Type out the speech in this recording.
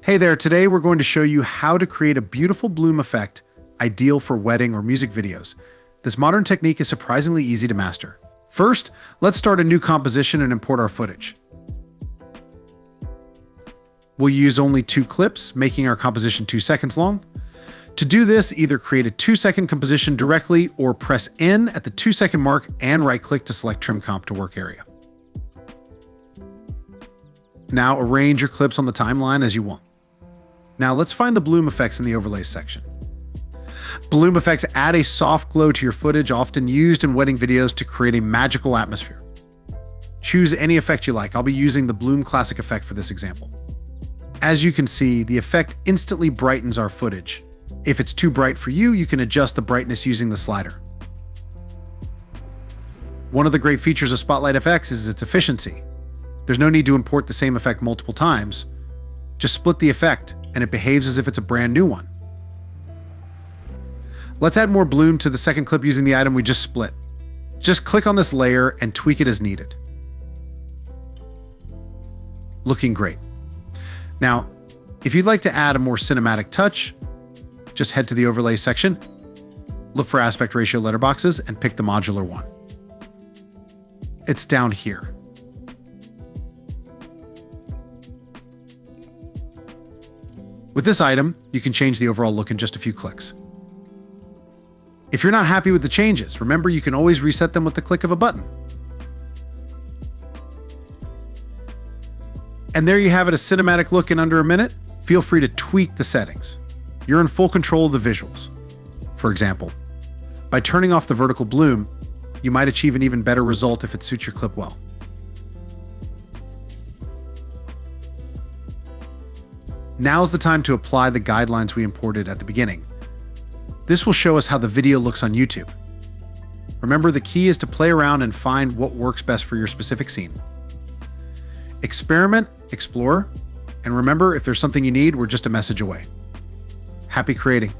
Hey there, today we're going to show you how to create a beautiful bloom effect ideal for wedding or music videos. This modern technique is surprisingly easy to master. First, let's start a new composition and import our footage. We'll use only 2 clips, making our composition 2 seconds long. To do this, either create a 2-second composition directly or press N at the 2-second mark and right-click to select Trim Comp to Work Area. Now arrange your clips on the timeline as you want. Now let's find the bloom effects in the overlays section. Bloom effects add a soft glow to your footage, often used in wedding videos to create a magical atmosphere. Choose any effect you like. I'll be using the Bloom Classic effect for this example. As you can see, the effect instantly brightens our footage. If it's too bright for you, you can adjust the brightness using the slider. One of the great features of Spotlight FX is its efficiency. There's no need to import the same effect multiple times. Just split the effect, and it behaves as if it's a brand new one. Let's add more bloom to the second clip using the item we just split. Just click on this layer and tweak it as needed. Looking great. Now, if you'd like to add a more cinematic touch, just head to the overlays section, look for aspect ratio letterboxes, and pick the modular one. It's down here. With this item, you can change the overall look in just a few clicks. If you're not happy with the changes, remember you can always reset them with the click of a button. And there you have it, a cinematic look in under a minute. Feel free to tweak the settings. You're in full control of the visuals. For example, by turning off the vertical bloom, you might achieve an even better result if it suits your clip well. Now's the time to apply the guidelines we imported at the beginning. This will show us how the video looks on YouTube. Remember, the key is to play around and find what works best for your specific scene. Experiment, explore, and remember, if there's something you need, we're just a message away. Happy creating.